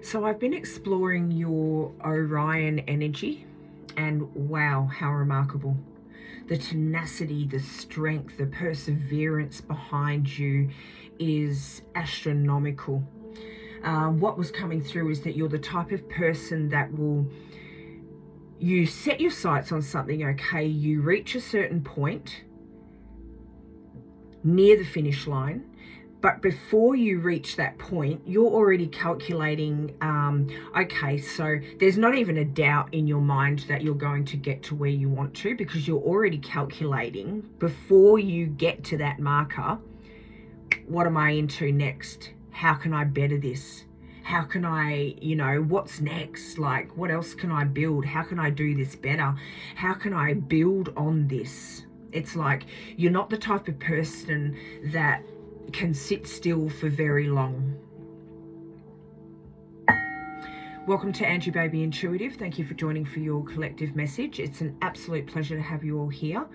So I've been exploring your Orion energy, and wow, how remarkable. The tenacity, the strength, the perseverance behind you is astronomical. What was coming through is that you're the type of person that you set your sights on something, okay, you reach a certain point near the finish line, but before you reach that point, you're already calculating, okay, so there's not even a doubt in your mind that you're going to get to where you want to, because you're already calculating before you get to that marker, what am I into next? How can I better this? How can I, what's next? Like, what else can I build? How can I do this better? How can I build on this? It's like you're not the type of person that can sit still for very long. Welcome to Angie Baby Intuitive. Thank you for joining for your collective message. It's an absolute pleasure to have you all here.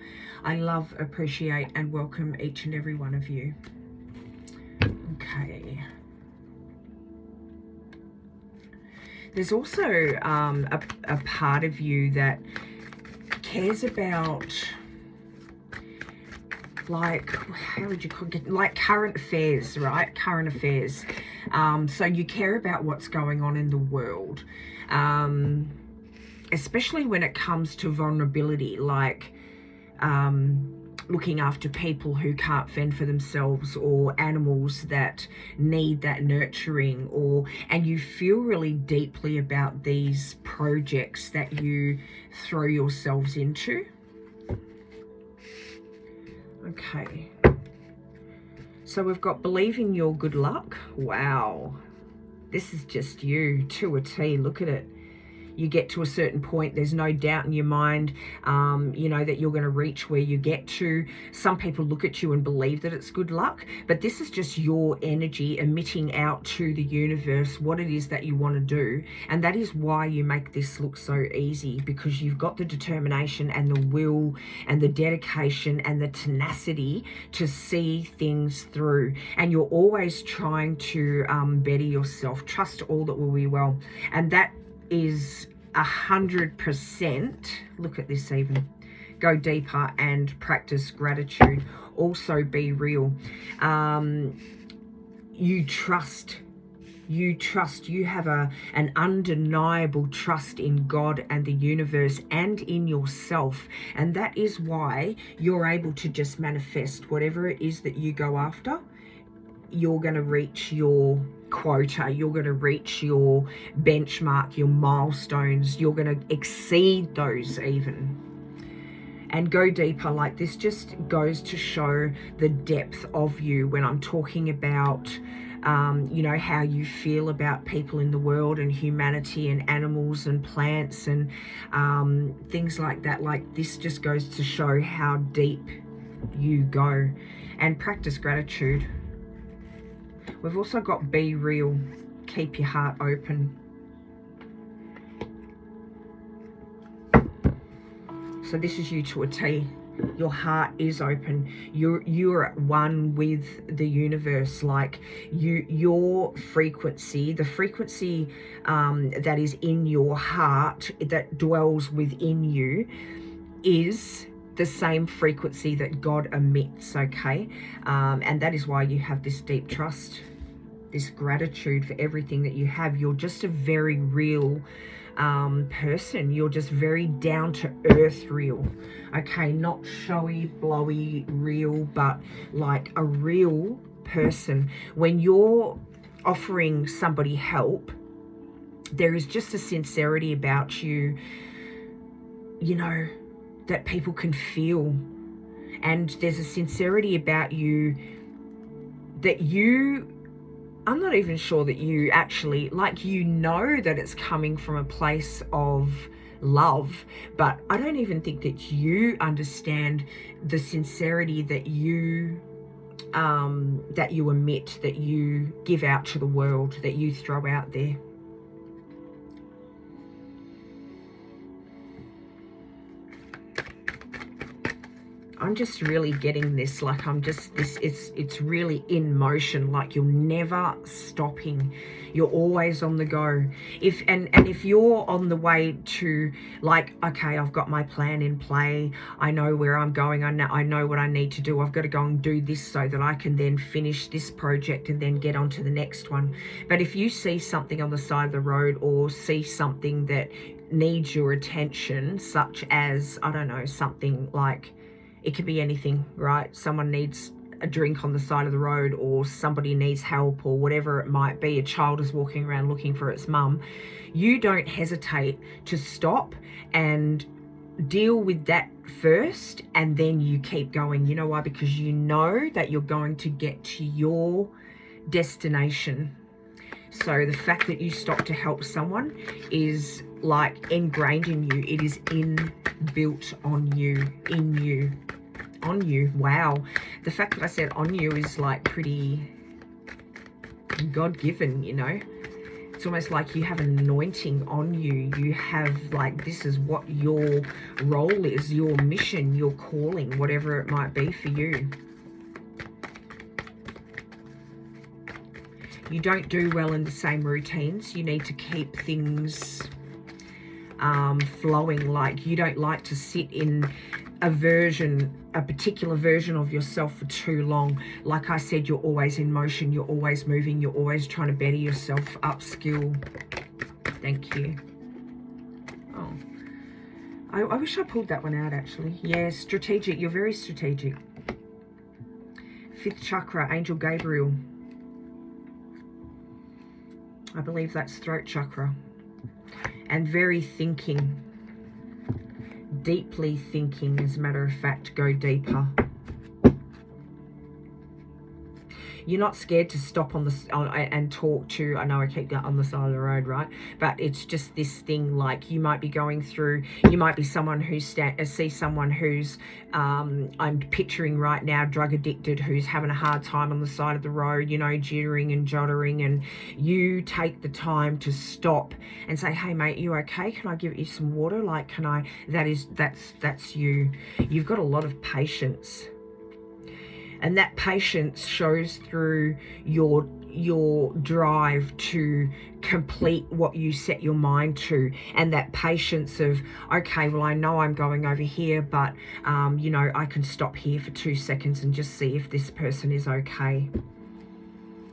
I love, appreciate, and welcome each and every one of you. Okay. There's also a part of you that cares about, like, how would you call it? Like current affairs, right? Current affairs. So you care about what's going on in the world, especially when it comes to vulnerability, like looking after people who can't fend for themselves, or animals that need that nurturing, and you feel really deeply about these projects that you throw yourselves into. Okay, so we've got believe in your good luck. Wow, this is just you to a T. Look at it. You get to a certain point, there's no doubt in your mind, that you're going to reach where you get to. Some people look at you and believe that it's good luck, but this is just your energy emitting out to the universe what it is that you want to do. And that is why you make this look so easy, because you've got the determination and the will and the dedication and the tenacity to see things through. And you're always trying to better yourself. Trust all that will be well. And that is 100%. Look at this even. Go deeper and practice gratitude. Also be real. You trust. You have an undeniable trust in God and the universe and in yourself. And that is why you're able to just manifest whatever it is that you go after. You're going to reach your quota, you're going to reach your benchmark, your milestones, you're going to exceed those even. And go deeper. Like, this just goes to show the depth of you when I'm talking about how you feel about people in the world and humanity and animals and plants and things like that. Like, this just goes to show how deep you go. And practice gratitude. We've also got be real, keep your heart open. So this is you to a T. Your heart is open. You're at one with the universe. Like, your frequency, the frequency that is in your heart, that dwells within you, is the same frequency that God emits, okay? And that is why you have this deep trust, this gratitude for everything that you have. You're just a very real person. You're just very down to earth real, okay? Not showy, blowy real, but like a real person. When you're offering somebody help, there is just a sincerity about you, that people can feel. And there's a sincerity about you that I'm not even sure that you actually, like, that it's coming from a place of love, but I don't even think that you understand the sincerity that you emit, that you give out to the world, that you throw out there. I'm just really getting this, like I'm just, it's really in motion, like you're never stopping. You're always on the go. If you're on the way to, like, okay, I've got my plan in play, I know where I'm going, I know what I need to do, I've got to go and do this so that I can then finish this project and then get on to the next one. But if you see something on the side of the road, or see something that needs your attention, such as, I don't know, something like, it could be anything, right? Someone needs a drink on the side of the road, or somebody needs help, or whatever it might be. A child is walking around looking for its mum. You don't hesitate to stop and deal with that first, and then you keep going. You know why? Because you know that you're going to get to your destination. So the fact that you stop to help someone is like ingrained in you. It is inbuilt on you, in you, on you. Wow. The fact that I said on you is like pretty God-given, you know. It's almost like you have an anointing on you. You have, like, this is what your role is, your mission, your calling, whatever it might be for you. You don't do well in the same routines. You need to keep things flowing. Like, you don't like to sit in a particular version of yourself for too long. Like I said, you're always in motion, you're always moving, you're always trying to better yourself, upskill. Thank you. Oh, I wish I pulled that one out, actually. Yeah, strategic. You're very strategic. 5th chakra, Angel Gabriel. I believe that's throat chakra. And very thinking. Deeply thinking, as a matter of fact. Go deeper. You're not scared to stop and talk to, I know I keep that on the side of the road, right? But it's just this thing, like, you might be going through, you might be someone who's, see someone who's, I'm picturing right now, drug addicted, who's having a hard time on the side of the road, you know, jittering and jottering, and you take the time to stop and say, hey mate, you okay? Can I give you some water? Like, can I, that's you. You've got a lot of patience. And that patience shows through your drive to complete what you set your mind to. And that patience of, okay, well, I know I'm going over here, but, you know, I can stop here for 2 seconds and just see if this person is okay.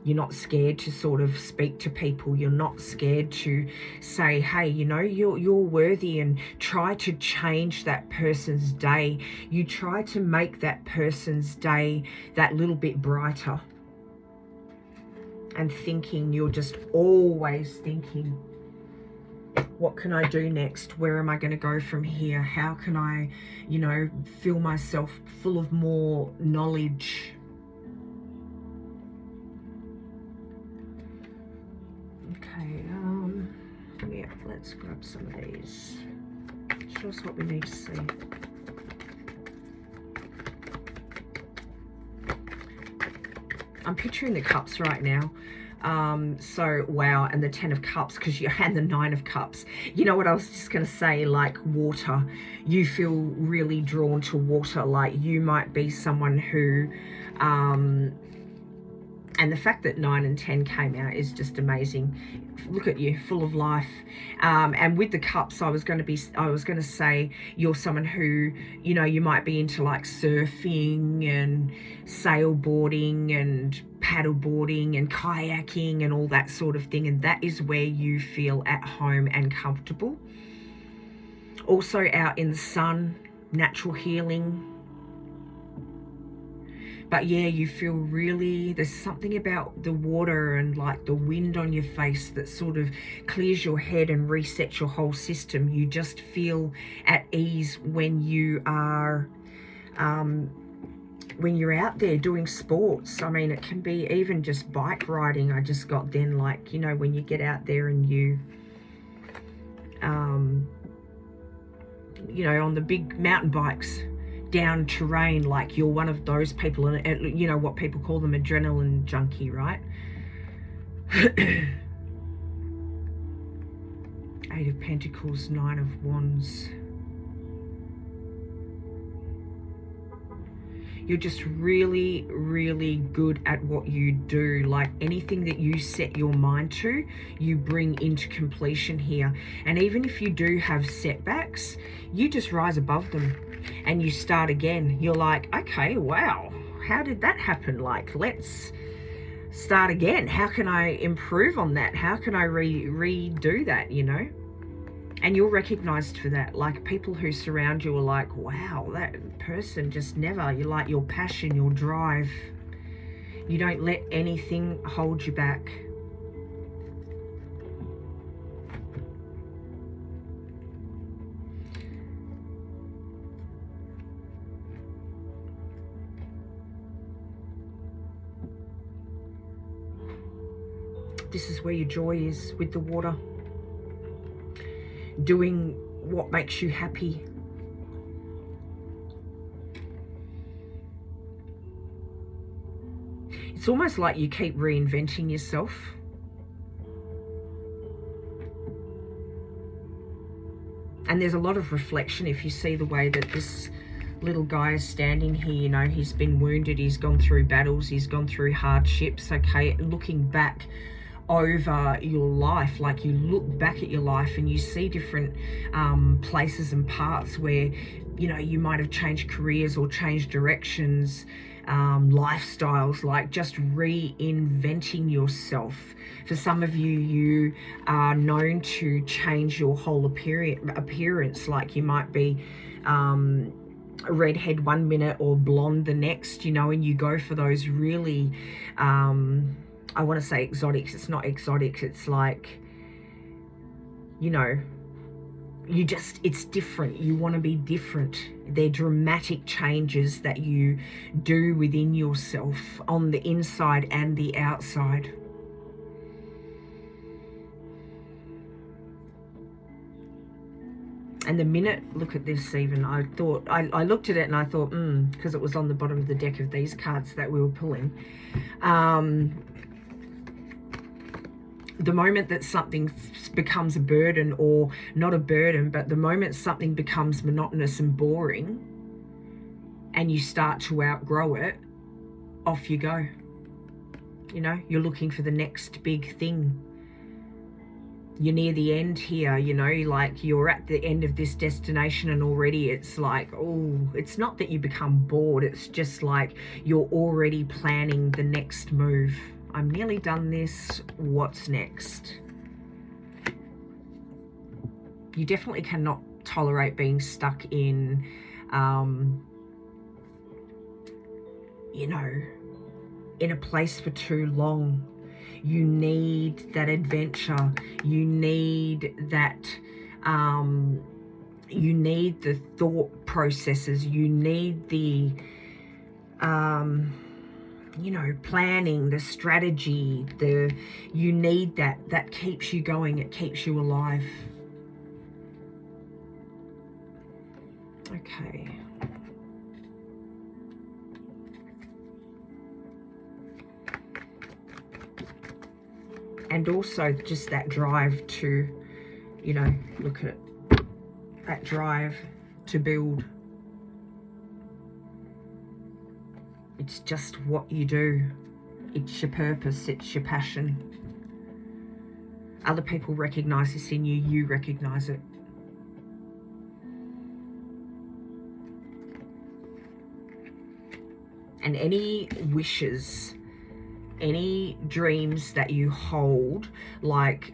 You're not scared to sort of speak to people. You're not scared to say, hey, you know, you're worthy, and try to change that person's day. You try to make that person's day that little bit brighter. And thinking, you're just always thinking, what can I do next? Where am I going to go from here? How can I, you know, feel myself full of more knowledge? Okay, yeah, let's grab some of these. Show us what we need to see. I'm picturing the cups right now. So, wow, and the 10 of cups, because you had the 9 of cups. You know what I was just going to say, like water. You feel really drawn to water. Like, you might be someone who, and the fact that 9 and 10 came out is just amazing. Look at you, full of life. And with the cups, I was going to say you're someone who, you know, you might be into like surfing and sailboarding and paddleboarding and kayaking and all that sort of thing. And that is where you feel at home and comfortable. Also out in the sun, natural healing. But yeah, you feel really, there's something about the water and like the wind on your face that sort of clears your head and resets your whole system. You just feel at ease when you are, when you're out there doing sports. I mean, it can be even just bike riding. I just got then, like, you know, when you get out there and you know, on the big mountain bikes, down terrain, like you're one of those people, and you know what people call them, adrenaline junkie, right? 8 of Pentacles, 9 of Wands. You're just really, really good at what you do. Like anything that you set your mind to, you bring into completion here. And even if you do have setbacks, you just rise above them and you start again. You're like, okay, wow, how did that happen? Like, let's start again. How can I improve on that? How can I redo that, you know? And you're recognized for that. Like people who surround you are like, wow, that person just never, you like your passion, your drive. You don't let anything hold you back. This is where your joy is, with the water. Doing what makes you happy. It's almost like you keep reinventing yourself. And there's a lot of reflection if you see the way that this little guy is standing here. You know, he's been wounded, he's gone through battles, he's gone through hardships. Okay, looking back over your life, like you look back at your life and you see different places and parts where, you know, you might have changed careers or changed directions, lifestyles, like just reinventing yourself. For some of you, you are known to change your whole appearance. Like you might be a redhead one minute or blonde the next, you know, and you go for those really I want to say exotics. It's not exotic. It's like, you know, it's different. You want to be different. They're dramatic changes that you do within yourself on the inside and the outside. And the minute, look at this even, I thought, I looked at it and I thought, because it was on the bottom of the deck of these cards that we were pulling. The moment that something becomes a burden, or not a burden, but the moment something becomes monotonous and boring and you start to outgrow it, off you go. You know, you're looking for the next big thing. You're near the end here, you know, like you're at the end of this destination and already it's like, oh, it's not that you become bored. It's just like you're already planning the next move. I'm nearly done this. What's next? You definitely cannot tolerate being stuck in, you know, in a place for too long. You need that adventure. You need that, you need the thought processes. You need the, you know, planning, the strategy, you need that keeps you going, it keeps you alive. Okay. And also just that drive to, you know, look at that drive to build. It's just what you do. It's your purpose. It's your passion. Other people recognize this in you. You recognize it. And any wishes, any dreams that you hold, like,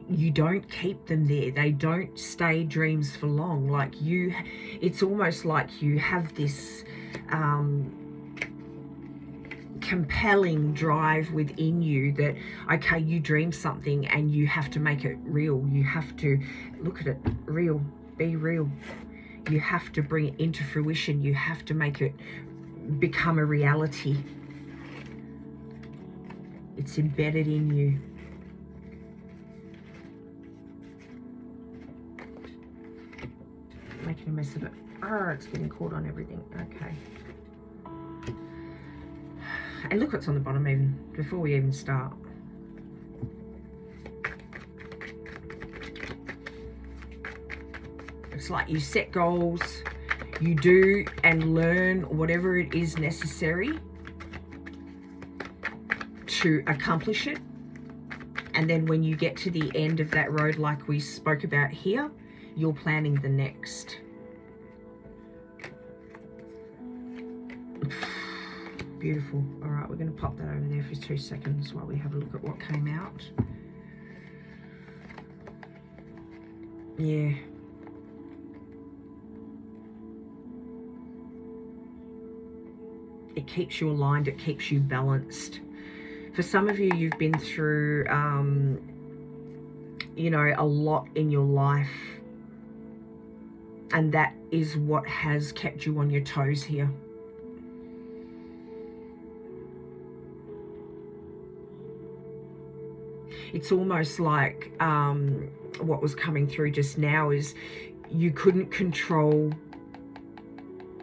you don't keep them there. They don't stay dreams for long. Like it's almost like you have this compelling drive within you that, okay, you dream something and you have to make it real. You have to look at it real, be real. You have to bring it into fruition. You have to make it become a reality. It's embedded in you. Making a mess of it. Oh, it's getting caught on everything. Okay. And look what's on the bottom even, before we even start. It's like you set goals, You do and learn whatever it is necessary to accomplish it. And then when you get to the end of that road, like we spoke about here, you're planning the next. Beautiful. All right, we're going to pop that over there for 2 seconds while we have a look at what came out. Yeah. It keeps you aligned. It keeps you balanced. For some of you, you've been through, you know, a lot in your life. And that is what has kept you on your toes here. It's almost like what was coming through just now is you couldn't control,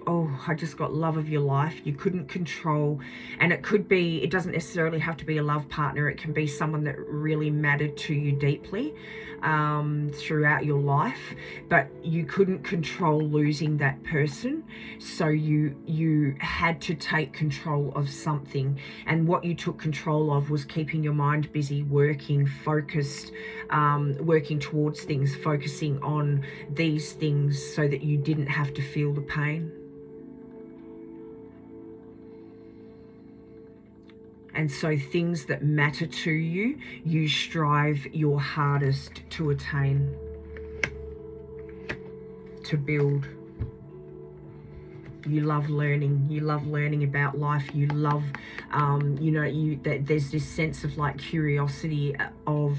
oh, I just got love of your life. You couldn't control, and it could be, it doesn't necessarily have to be a love partner. It can be someone that really mattered to you deeply throughout your life, but you couldn't control losing that person. So you had to take control of something, and what you took control of was keeping your mind busy, working, focused, working towards things, focusing on these things so that you didn't have to feel the pain. And so things that matter to you, you strive your hardest to attain, to build. You love learning. You love learning about life. You love, you know, there's this sense of like curiosity of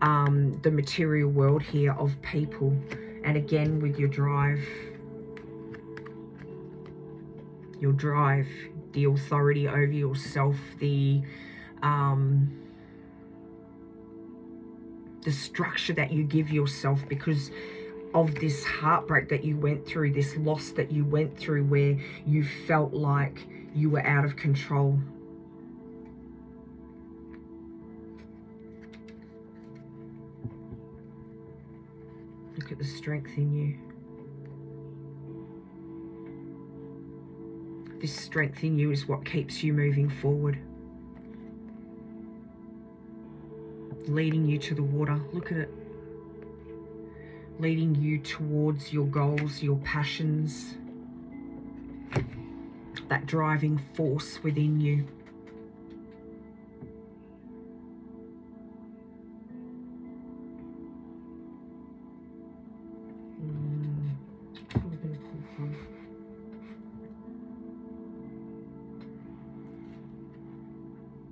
the material world here, of people. And again, with your drive, the authority over yourself, the structure that you give yourself because of this heartbreak that you went through, this loss that you went through, where you felt like you were out of control. Look at the strength in you. This strength in you is what keeps you moving forward. Leading you to the water. Look at it. Leading you towards your goals, your passions. That driving force within you.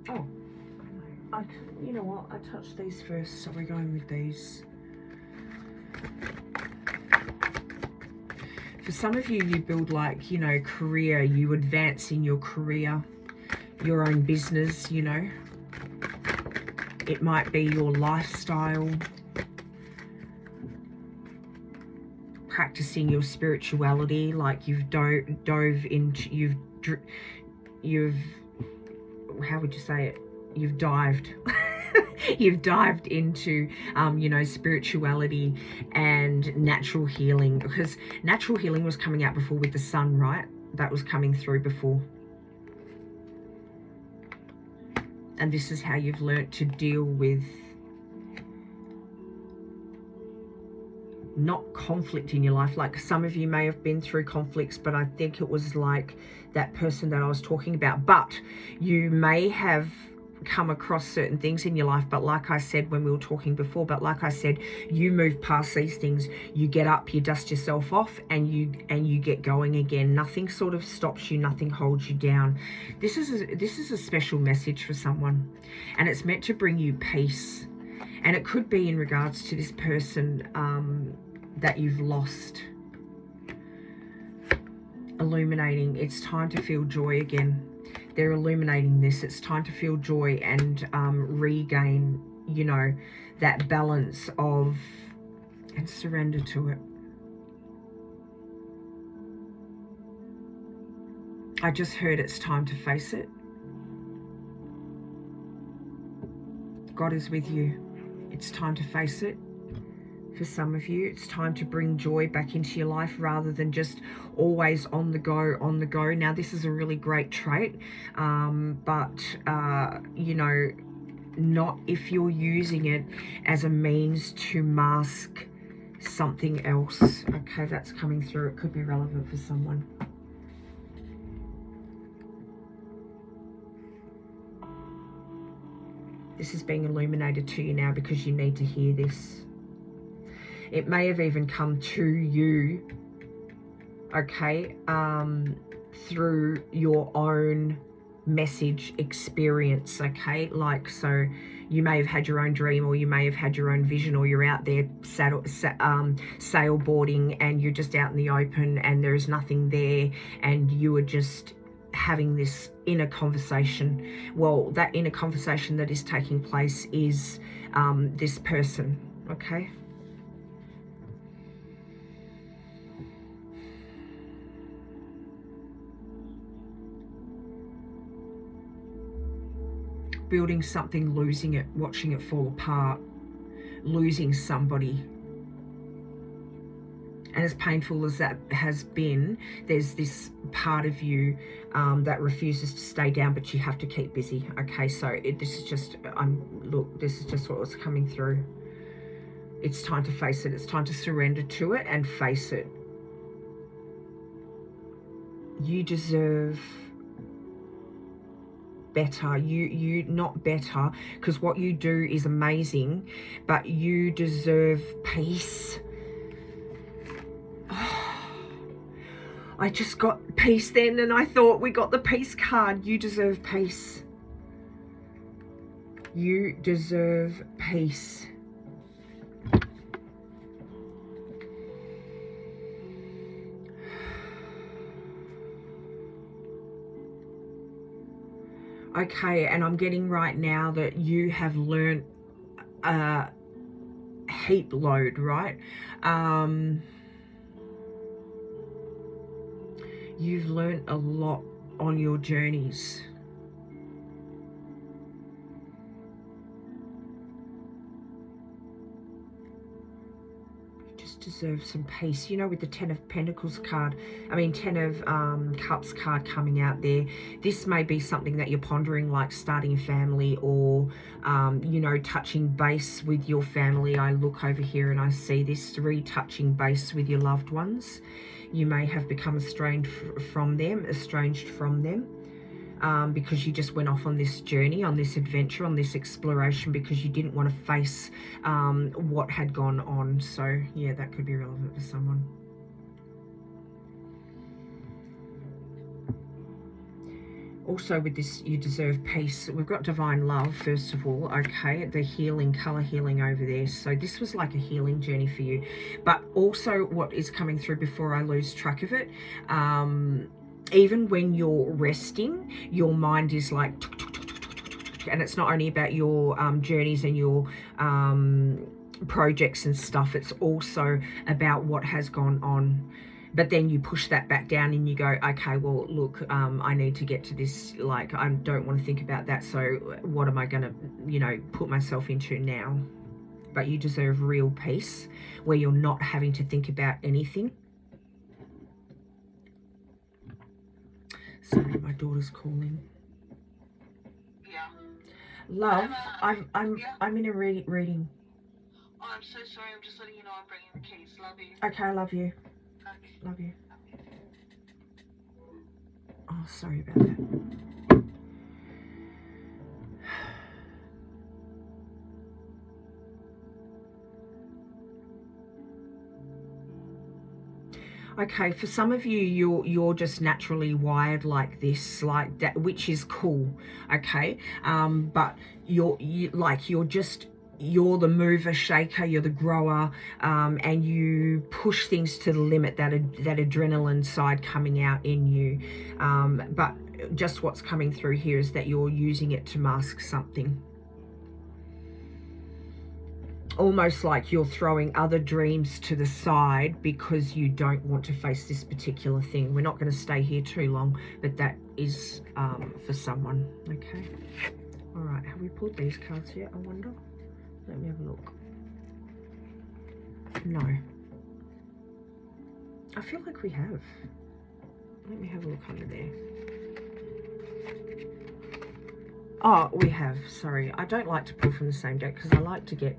Oh, you know what? I touched these first, so we're going with these. For some of you, you build like, you know, career. You advance in your career, your own business, you know. It might be your lifestyle. Practicing your spirituality, like you've dove into, you've, how would you say it? You've dived. You've dived into, you know, spirituality and natural healing, because natural healing was coming out before with the sun, right? That was coming through before. And this is how you've learnt to deal with not conflict in your life. Like some of you may have been through conflicts, but I think it was like that person that I was talking about. But you may have come across certain things in your life, but like I said when we were talking before, but like I said, you move past these things, you get up, you dust yourself off, and you get going again. Nothing sort of stops you, nothing holds you down. This is a special message for someone, and it's meant to bring you peace. And it could be in regards to this person that you've lost. Illuminating, it's time to feel joy again. They're illuminating this. It's time to feel joy and regain, you know, that balance of, and surrender to it. I just heard it's time to face it. God is with you. It's time to face it. For some of you, it's time to bring joy back into your life rather than just always on the go, on the go. Now, this is a really great trait, but, you know, not if you're using it as a means to mask something else. Okay, that's coming through. It could be relevant for someone. This is being illuminated to you now because you need to hear this. It may have even come to you, okay, through your own message experience, okay? Like, so you may have had your own dream, or you may have had your own vision, or you're out there sailboarding and you're just out in the open and there's nothing there and you are just having this inner conversation. Well, that inner conversation that is taking place is this person, okay? Building something, losing it, watching it fall apart, losing somebody. And as painful as that has been, there's this part of you that refuses to stay down, but you have to keep busy. Okay, so this is just, look, this is just what was coming through. It's time to face it. It's time to surrender to it and face it. You deserve better. You not better, because what you do is amazing, but you deserve peace. I just got peace then, and I thought we got the peace card. You deserve peace. You deserve peace. Okay, and I'm getting right now that you have learned a heap load, right? You've learned a lot on your journeys. Deserve some peace. You know, with the 10 of Pentacles card, I mean 10 of Cups card coming out there, this may be something that you're pondering, like starting a family, or you know, touching base with your family. I look over here and I see this, retouching base with your loved ones. You may have become estranged from them, because you just went off on this journey, on this adventure, on this exploration, because you didn't want to face what had gone on. So yeah, that could be relevant for someone. Also with this, you deserve peace. We've got divine love, first of all, okay? The healing, color healing over there. So this was like a healing journey for you. But also what is coming through, before I lose track of it, even when you're resting, your mind is like, and it's not only about your journeys and your projects and stuff, it's also about what has gone on. But then you push that back down and you go, okay, well, look, I need to get to this, like, I don't want to think about that, so what am I going to, you know, put myself into now? But you deserve real peace, where you're not having to think about anything. Sorry, my daughter's calling. Yeah. Love, I'm in a reading. Oh, I'm so sorry. I'm just letting you know I'm bringing the keys. Love you. Okay, I love you. Okay. Love you. Oh, sorry about that. Okay, for some of you, you're just naturally wired like this, like that, which is cool. Okay, but you're the mover, shaker, you're the grower, and you push things to the limit, that adrenaline side coming out in you. But just what's coming through here is that you're using it to mask something. Almost like you're throwing other dreams to the side because you don't want to face this particular thing. We're not going to stay here too long, but that is for someone. Okay. All right. Have we pulled these cards yet, I wonder? Let me have a look. No. I feel like we have. Let me have a look under there. Oh, we have. Sorry. I don't like to pull from the same deck because I like to get,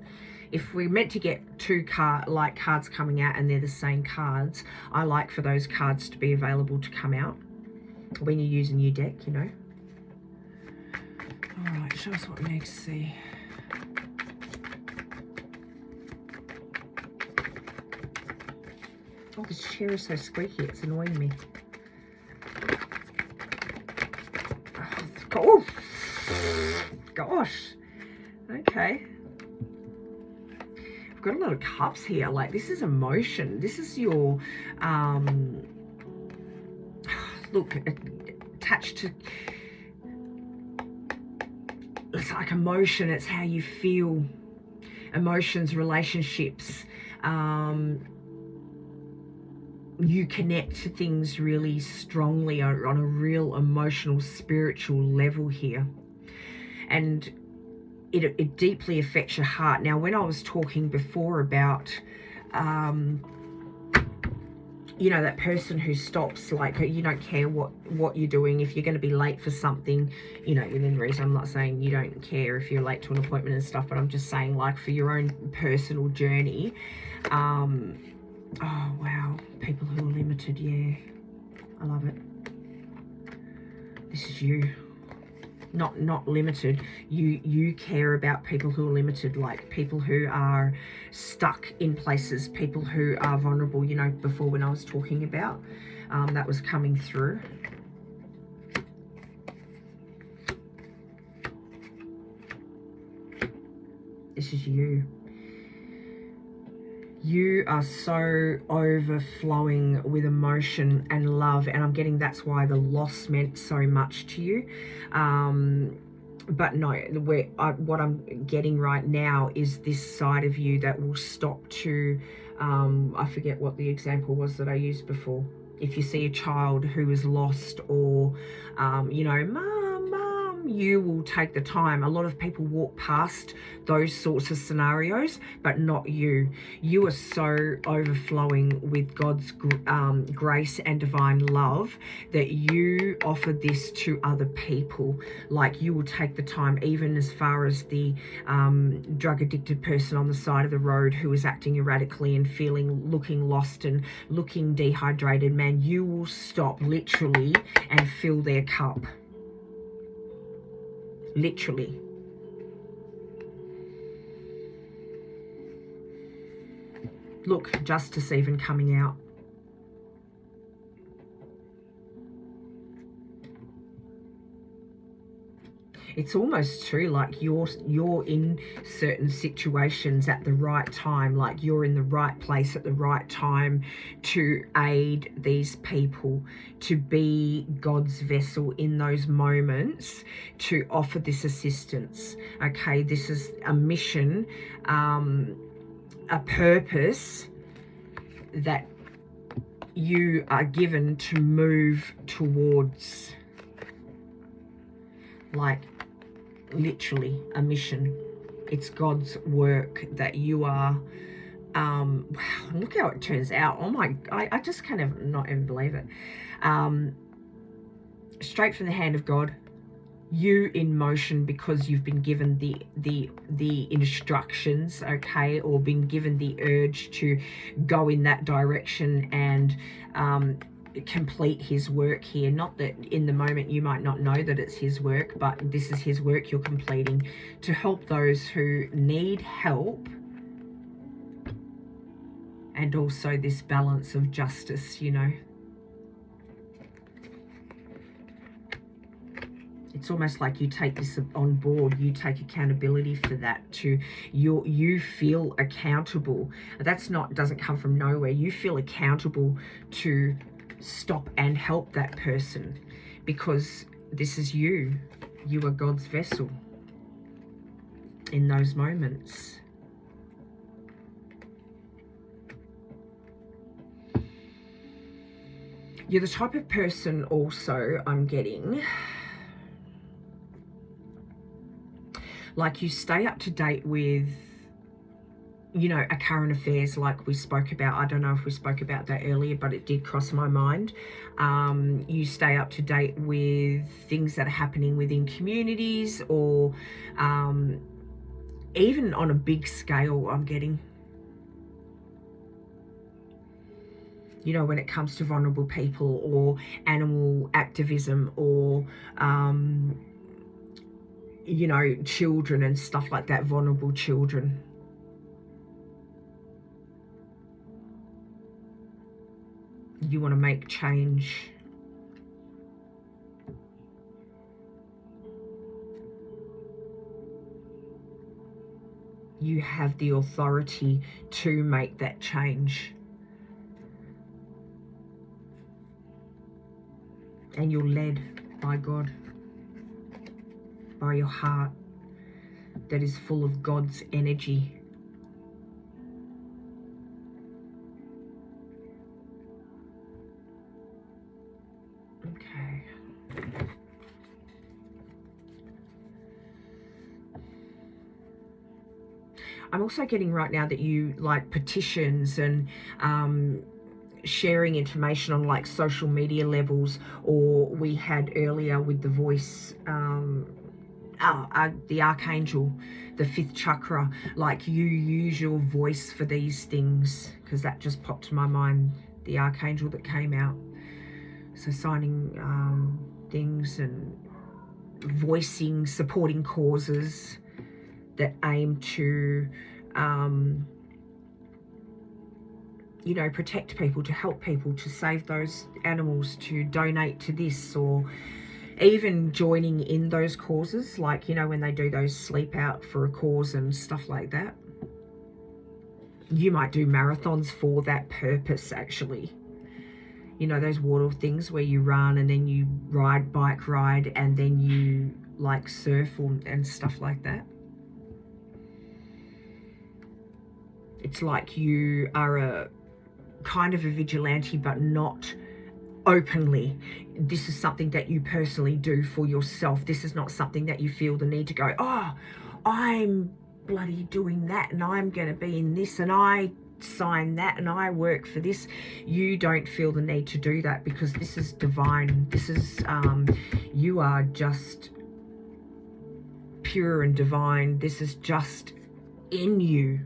if we're meant to get two cards coming out and they're the same cards, I like for those cards to be available to come out when you use a new deck, you know. All right, show us what we need to see. Oh, this chair is so squeaky, it's annoying me. Oh, gosh. Okay. I've got a lot of cups here. Like, this is emotion. This is your, look, attached to, it's like emotion. It's how you feel. Emotions, relationships. You connect to things really strongly on a real emotional, spiritual level here. And it deeply affects your heart. Now, when I was talking before about, you know, that person who stops, like, you don't care what you're doing. If you're going to be late for something, you know, within reason. I'm not saying you don't care if you're late to an appointment and stuff, but I'm just saying, like, for your own personal journey, oh, wow. People who are limited, yeah. I love it. This is you. Not limited. You care about people who are limited, like people who are stuck in places, people who are vulnerable, you know, before when I was talking about, that was coming through. This is you. You are so overflowing with emotion and love, and I'm getting that's why the loss meant so much to you. But no, what I'm getting right now is this side of you that will stop to, I forget what the example was that I used before. If you see a child who is lost, or, you know, Mom, you will take the time. A lot of people walk past those sorts of scenarios, but not you. You are so overflowing with God's grace and divine love that you offer this to other people. Like, you will take the time, even as far as the drug addicted person on the side of the road who is acting erratically and looking lost and looking dehydrated. Man, you will stop literally and fill their cup. Literally. Look, justice even coming out. It's almost true, like you're in certain situations at the right time, like you're in the right place at the right time to aid these people, to be God's vessel in those moments, to offer this assistance. Okay, this is a mission, a purpose that you are given to move towards. Like, literally a mission. It's God's work that you are, wow, look how it turns out. Oh my, I just kind of not even believe it. Straight from the hand of God, you in motion because you've been given the instructions, okay, or been given the urge to go in that direction and complete his work here. Not that in the moment you might not know that it's his work, but this is his work you're completing to help those who need help, and also this balance of justice, you know. It's almost like you take this on board, you take accountability for that, to you feel accountable. That's not, doesn't come from nowhere. You feel accountable to stop and help that person because this is you. You are God's vessel in those moments. You're the type of person also, I'm getting, like you stay up to date with you know, a current affairs like we spoke about. I don't know if we spoke about that earlier, but it did cross my mind. You stay up to date with things that are happening within communities, or even on a big scale, I'm getting. You know, when it comes to vulnerable people or animal activism or, you know, children and stuff like that, vulnerable children. You want to make change. You have the authority to make that change. And you're led by God, by your heart that is full of God's energy. Okay. I'm also getting right now that you like petitions and sharing information on like social media levels, or we had earlier with the voice, the archangel, the 5th chakra, like you use your voice for these things, because that just popped to my mind, the archangel that came out. So signing things and voicing, supporting causes that aim to, you know, protect people, to help people, to save those animals, to donate to this, or even joining in those causes, like, you know, when they do those sleep out for a cause and stuff like that. You might do marathons for that purpose, actually. You know, those water things where you run and then you bike ride, and then you like surf and stuff like that. It's like you are a kind of a vigilante, but not openly. This is something that you personally do for yourself. This is not something that you feel the need to go, oh, I'm bloody doing that, and I'm going to be in this, and I sign that, and I work for this. You don't feel the need to do that, because this is divine. This is, you are just pure and divine. This is just in you.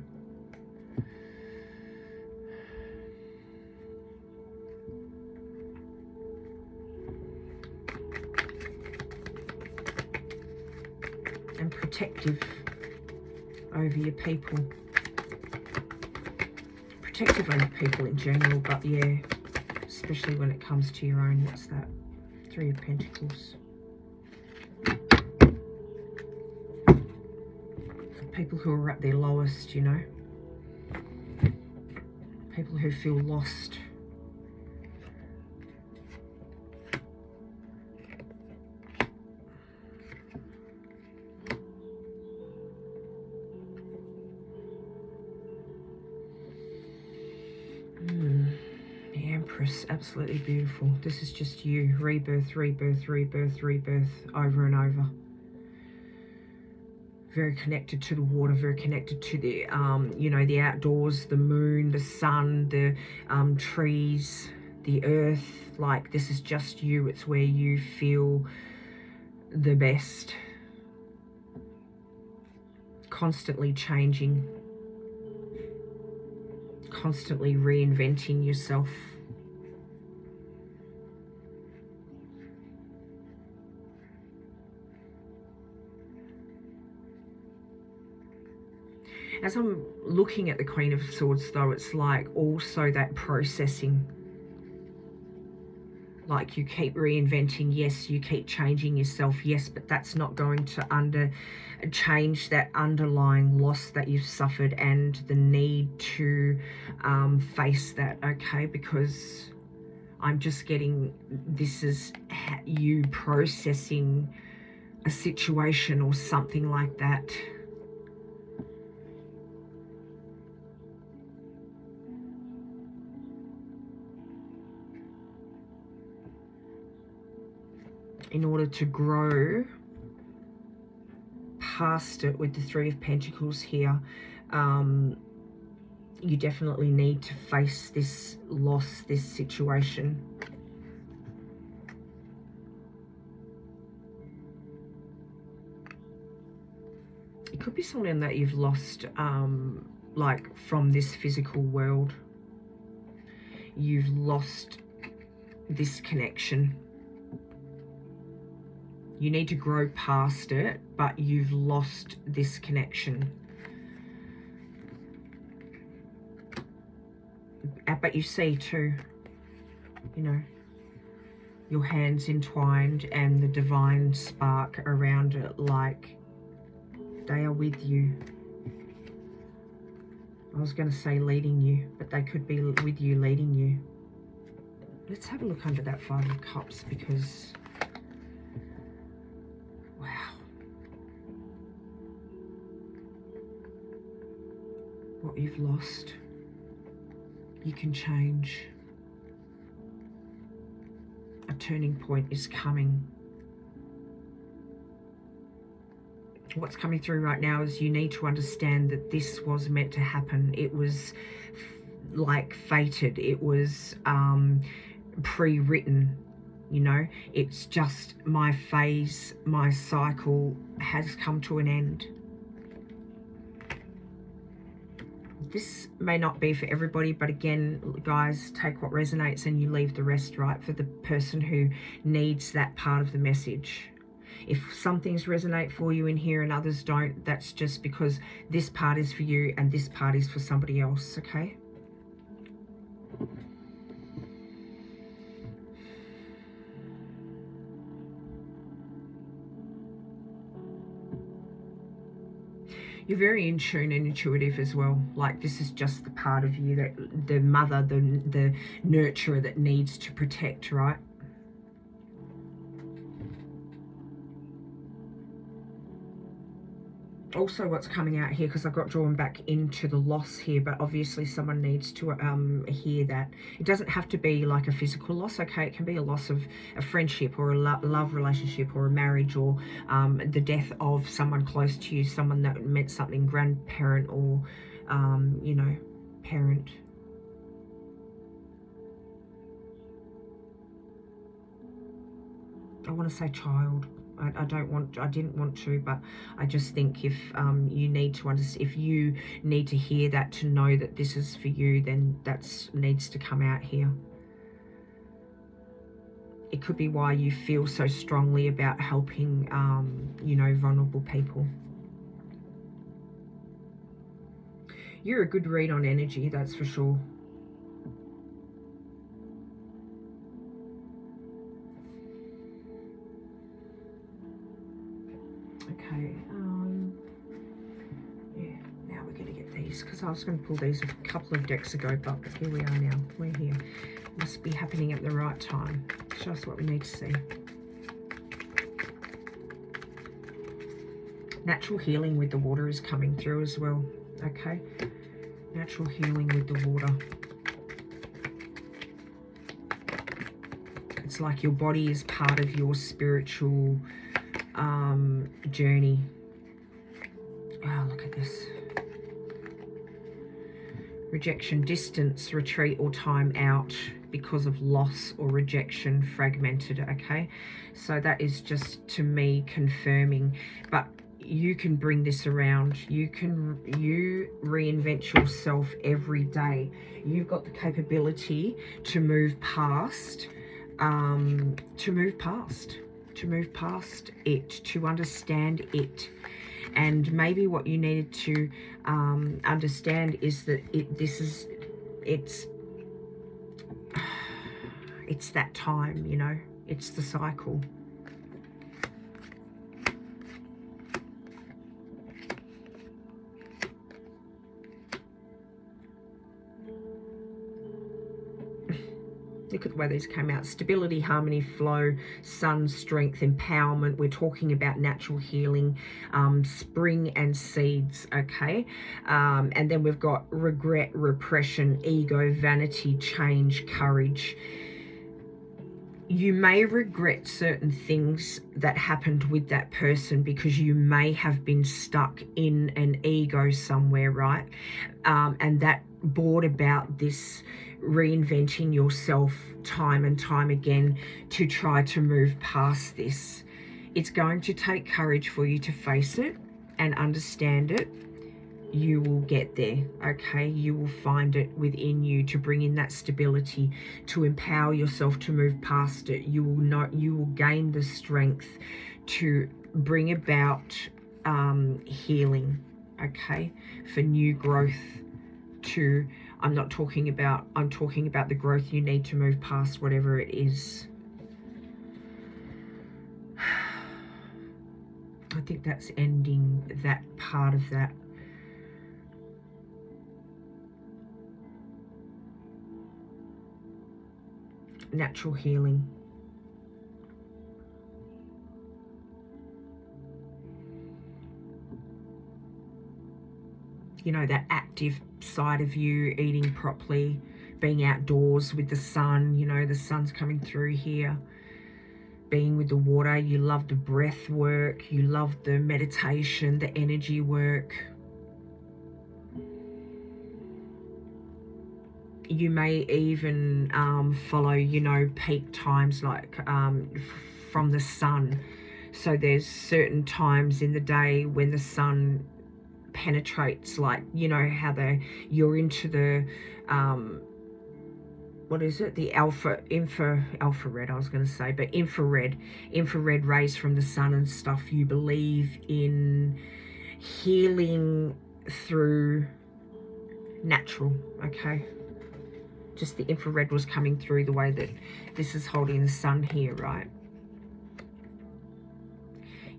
And protective over your people. Protective over people in general, but yeah, especially when it comes to your own. What's that? 3 of Pentacles. People who are at their lowest, you know. People who feel lost. The Empress, absolutely beautiful. This is just you. Rebirth, rebirth, rebirth, rebirth, over and over. Very connected to the water, very connected to the, you know, the outdoors, the moon, the sun, the trees, the earth. Like, this is just you. It's where you feel the best. Constantly changing. Constantly reinventing yourself. As I'm looking at the Queen of Swords, though, it's like also that processing. Like, you keep reinventing, yes, you keep changing yourself, yes, but that's not going to change that underlying loss that you've suffered and the need to face that, okay? Because I'm just getting, this is you processing a situation or something like that. In order to grow past it with the 3 of Pentacles here, You definitely need to face this loss, this situation. It could be someone that you've lost, like from this physical world. You've lost this connection. You need to grow past it, but you've lost this connection. But you see too, you know, your hands entwined and the divine spark around it, like they are with you. I was going to say leading you, but they could be with you, leading you. Let's have a look under that Five of Cups, because wow, what you've lost, you can change. A turning point is coming. What's coming through right now is you need to understand that this was meant to happen. It was like fated. It was pre-written, you know. It's just my phase, my cycle has come to an end. This may not be for everybody, but again, guys, take what resonates and you leave the rest, right? For the person who needs that part of the message. If some things resonate for you in here and others don't, that's just because this part is for you and this part is for somebody else, okay? You're very in tune and intuitive as well. Like this is just the part of you that the mother, the nurturer that needs to protect, right? Also what's coming out here, because I got drawn back into the loss here, but obviously someone needs to hear that. It doesn't have to be like a physical loss, okay? It can be a loss of a friendship or a love relationship or a marriage, or the death of someone close to you, someone that meant something, grandparent or, you know, parent. I want to say child. I didn't want to, but I just think if you need to understand, if you need to hear that to know that this is for you, then that needs to come out here. It could be why you feel so strongly about helping, you know, vulnerable people. You're a good read on energy, that's for sure. Okay, yeah, now we're going to get these, because I was going to pull these a couple of decks ago, but here we are now. We're here. Must be happening at the right time. Show us what we need to see. Natural healing with the water is coming through as well, okay? Natural healing with the water. It's like your body is part of your spiritual journey. Oh, look at this. Rejection, distance, retreat, or time out because of loss or rejection, fragmented, okay? So that is just, to me, confirming. But you can bring this around. You reinvent yourself every day. You've got the capability to move past, to move past it, to understand it. And maybe what you needed to understand is that it's that time, you know, it's the cycle. Look at the way these came out. Stability, harmony, flow, sun, strength, empowerment. We're talking about natural healing, spring and seeds, okay? And then we've got regret, repression, ego, vanity, change, courage. you may regret certain things that happened with that person because you may have been stuck in an ego somewhere, right? And that brought about this reinventing yourself time and time again to try to move past this. It's going to take courage for you to face it and understand it. You will get there, okay? You will find it within you to bring in that stability, to empower yourself to move past it. You will gain the strength to bring about healing, okay? For new growth. I'm talking about the growth you need to move past whatever it is. I think that's ending that part of that. Natural healing. You know, that active side of you, eating properly, being outdoors with the sun, you know, the sun's coming through here, being with the water. You love the breath work, you love the meditation, the energy work. You may even follow, you know, peak times like from the sun. So there's certain times in the day when the sun penetrates, like, you know, how you're into the what is it, the infrared, I was going to say, but infrared rays from the sun and stuff. You believe in healing through natural, okay? Just the infrared was coming through the way that this is holding the sun here, right?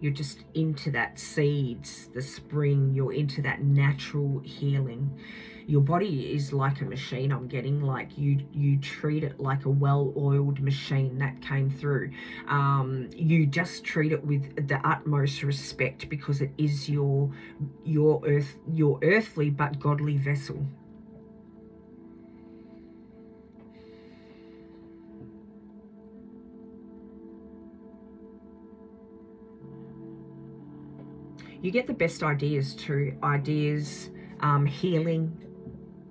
You're just into that seeds, the spring. You're into that natural healing. Your body is like a machine, I'm getting, like you treat it like a well-oiled machine. That came through. You just treat it with the utmost respect because it is your earthly but godly vessel. You get the best ideas too. Ideas, healing,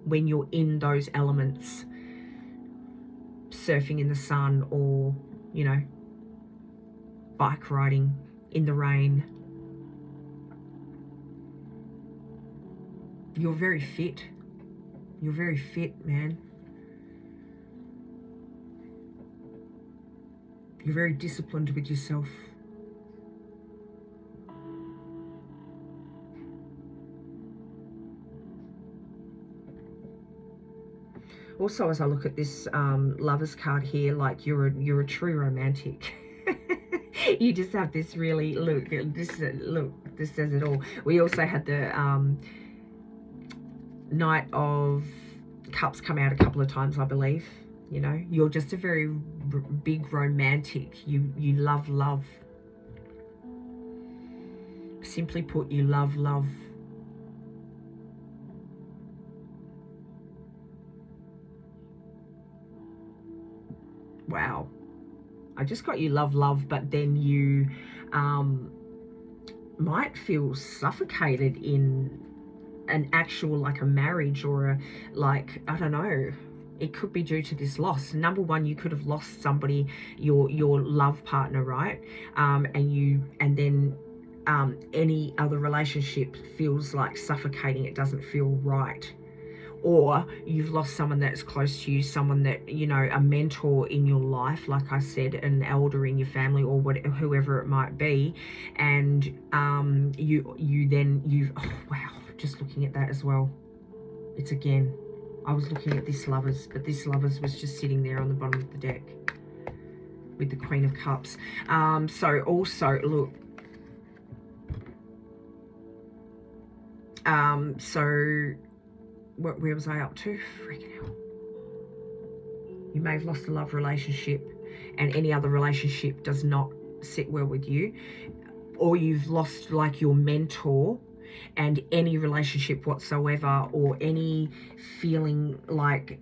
when you're in those elements. Surfing in the sun, or, you know, bike riding in the rain. You're very fit. You're very fit, man. You're very disciplined with yourself. Also, as I look at this Lovers card here, like you're a true romantic. You just have this really, this says it all. We also had the Knight of Cups come out a couple of times, I believe. You know, you're just a very big romantic. You love love. Simply put, you love love. Wow. I just got you love love, but then you might feel suffocated in an actual, like a marriage, or a, like, I don't know, it could be due to this loss. Number one, you could have lost somebody, your love partner, right? And then any other relationship feels like suffocating. It doesn't feel right. Or you've lost someone that's close to you, someone that, you know, a mentor in your life, like I said, an elder in your family, or whoever it might be. And oh wow, just looking at that as well. It's again, I was looking at this Lovers, but this Lovers was just sitting there on the bottom of the deck with the Queen of Cups. So also, look, so where was I up to? Freaking hell. You may have lost a love relationship, and any other relationship does not sit well with you. Or you've lost, like, your mentor, and any relationship whatsoever, or any feeling like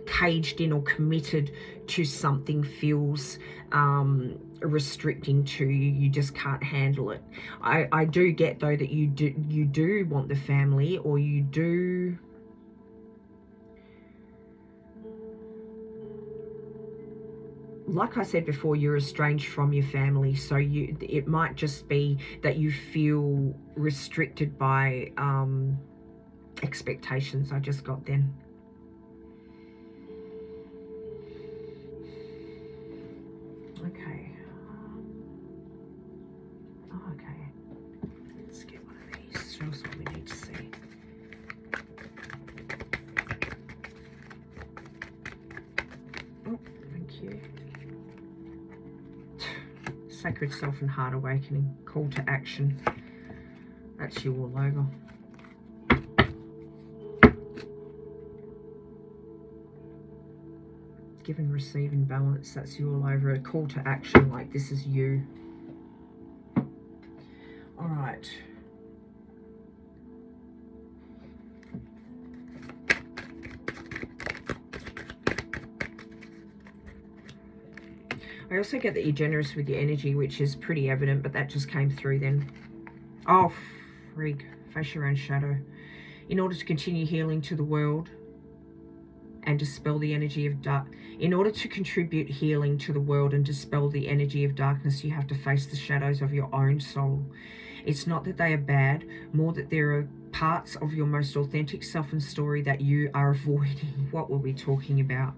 caged in or committed to something feels restricting to you. You just can't handle it. I do get though that you do want the family, or you do. Like I said before, you're estranged from your family, so it might just be that you feel restricted by expectations. I just got then. Okay. Oh, okay. Let's get one of these. Show us what we need to see. Oh, thank you. Sacred Self and Heart Awakening. Call to action. That's you all over. Give and receive in balance. That's you all over. A call to action, like this is you. All right. I also get that you're generous with your energy, which is pretty evident, but that just came through then. Oh, frig. Face your own shadow. In order to continue healing to the world and dispel the energy of dark. In order to contribute healing to the world and dispel the energy of darkness, you have to face the shadows of your own soul. It's not that they are bad, more that there are parts of your most authentic self and story that you are avoiding. What were we talking about?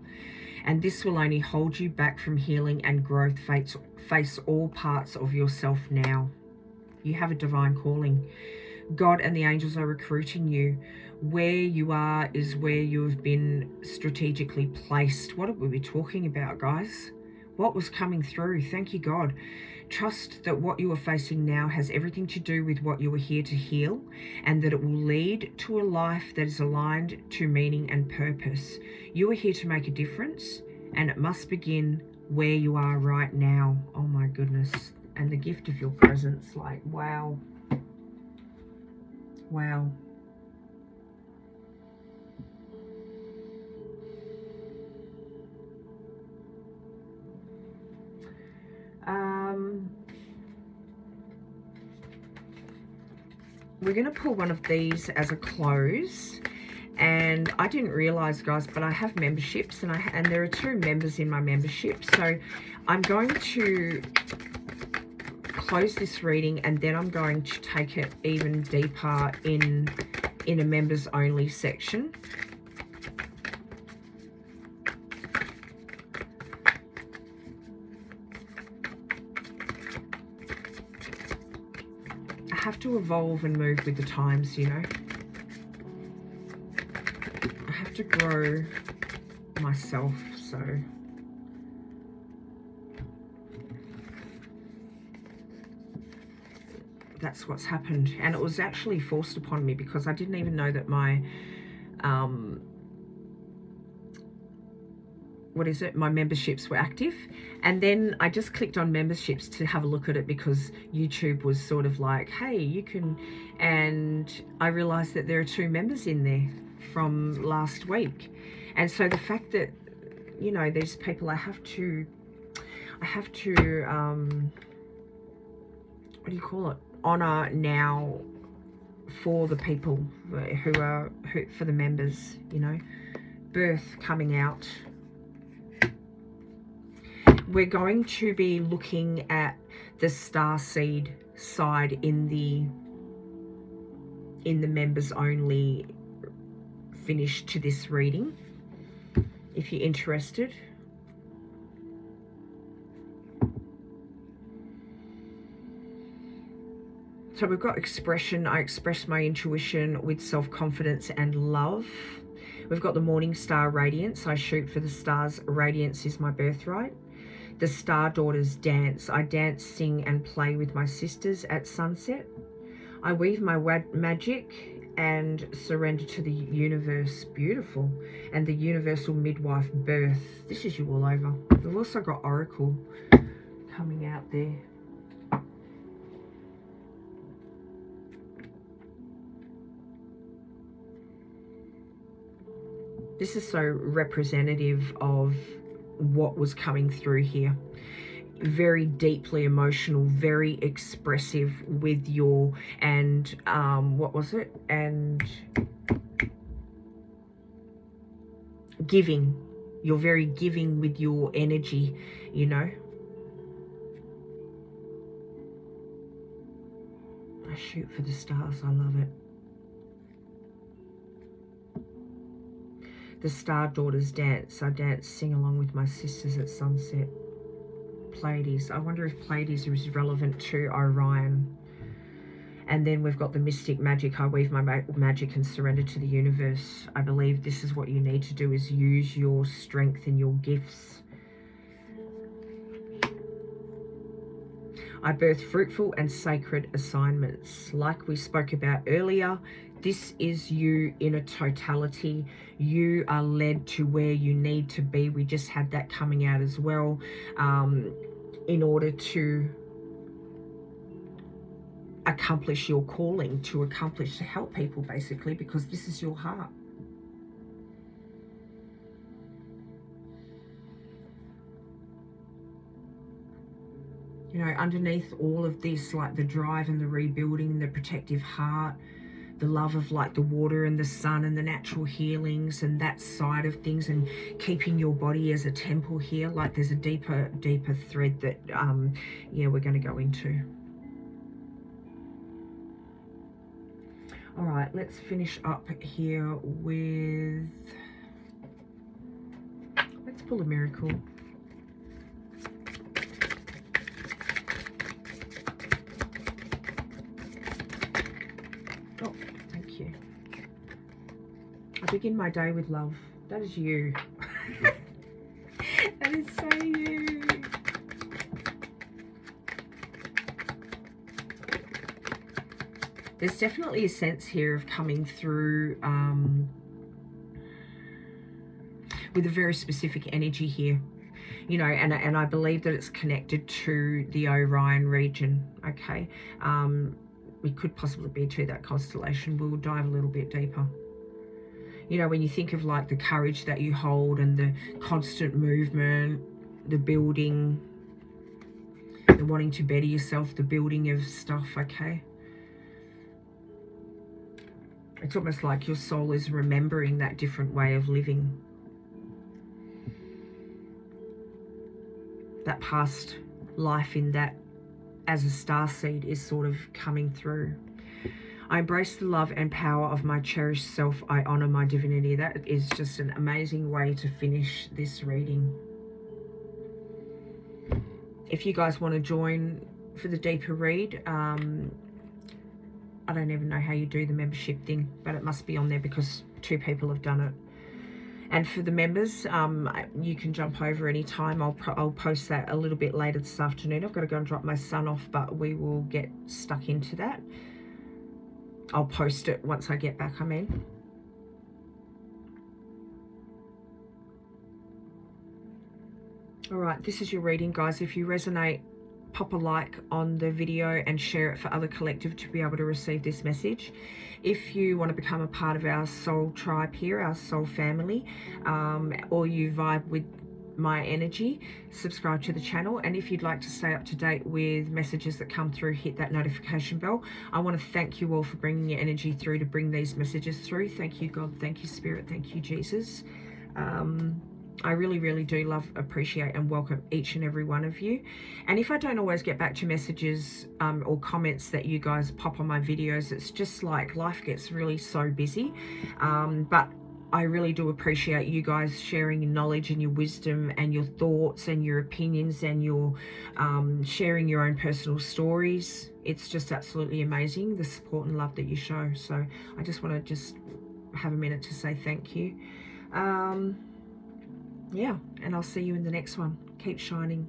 And this will only hold you back from healing and growth. Face all parts of yourself now. You have a divine calling. God and the angels are recruiting you. Where you are is where you have been strategically placed. What are we talking about, guys? What was coming through? Thank you, God. Trust that what you are facing now has everything to do with what you are here to heal, and that it will lead to a life that is aligned to meaning and purpose. You are here to make a difference, and it must begin where you are right now. Oh my goodness. And the gift of your presence, like, wow. Wow. We're going to pull one of these as a close. And I didn't realize, guys, but I have memberships, and there are 2 members in my membership. So I'm going to close this reading, and then I'm going to take it even deeper in a members only section. I have to evolve and move with the times, you know. I have to grow myself, so that's what's happened. And it was actually forced upon me because I didn't even know that my my memberships were active. And then I just clicked on memberships to have a look at it because YouTube was sort of like, hey, you can, and I realized that there are 2 members in there from last week. And so the fact that, you know, these people, I have to what do you call it, honor now for the people who for the members, you know. Birth coming out. We're going to be looking at the starseed side in the members only finish to this reading, if you're interested. So we've got expression. I express my intuition with self-confidence and love. We've got the morning star radiance. I shoot for the stars. Radiance is my birthright. The star daughters dance. I dance, sing, and play with my sisters at sunset. I weave my magic and surrender to the universe. Beautiful. And the universal midwife birth. This is you all over. We've also got Oracle coming out there. This is so representative of what was coming through here. Very deeply emotional, very expressive with your, and what was it? And giving. You're very giving with your energy, you know. I shoot for the stars. I love it. The Star Daughters dance. I dance, sing along with my sisters at sunset. Pleiades. I wonder if Pleiades is relevant to Orion. And then we've got the mystic magic. I weave my magic and surrender to the universe. I believe this is what you need to do, is use your strength and your gifts. I birth fruitful and sacred assignments. Like we spoke about earlier, this is you in a totality. You are led to where you need to be. We just had that coming out as well, in order to accomplish your calling, to help people, basically, because this is your heart. You know, underneath all of this, like the drive and the rebuilding, the protective heart, the love of like the water and the sun and the natural healings and that side of things, and keeping your body as a temple here, like there's a deeper thread that yeah, we're going to go into. All right, let's finish up here with, let's pull a miracle. Oh, thank you. I begin my day with love. That is you. That is so you. There's definitely a sense here of coming through with a very specific energy here, you know, and I believe that it's connected to the Orion region, okay? It could possibly be to that constellation. We'll dive a little bit deeper. You know, when you think of like the courage that you hold and the constant movement, the building, the wanting to better yourself, the building of stuff, okay? It's almost like your soul is remembering that different way of living. That past life in that as a starseed is sort of coming through. I embrace the love and power of my cherished self. I honor my divinity. That is just an amazing way to finish this reading. If you guys want to join for the deeper read, I don't even know how you do the membership thing, but it must be on there because 2 people have done it. And for the members, you can jump over anytime. I'll post that a little bit later this afternoon. I've got to go and drop my son off, but we will get stuck into that. I'll post it once I get back, I mean. All right, this is your reading, guys. If you resonate, pop a like on the video and share it for other collective to be able to receive this message. If you want to become a part of our soul tribe here, our soul family, or you vibe with my energy, subscribe to the channel. And if you'd like to stay up to date with messages that come through, hit that notification bell. I want to thank you all for bringing your energy through to bring these messages through. Thank you, God. Thank you, Spirit. Thank you, Jesus. I really, really do love, appreciate and welcome each and every one of you. And if I don't always get back to messages or comments that you guys pop on my videos, it's just like life gets really so busy. But I really do appreciate you guys sharing your knowledge and your wisdom and your thoughts and your opinions and your sharing your own personal stories. It's just absolutely amazing, the support and love that you show. So I just want to just have a minute to say thank you. Yeah, and I'll see you in the next one. Keep shining.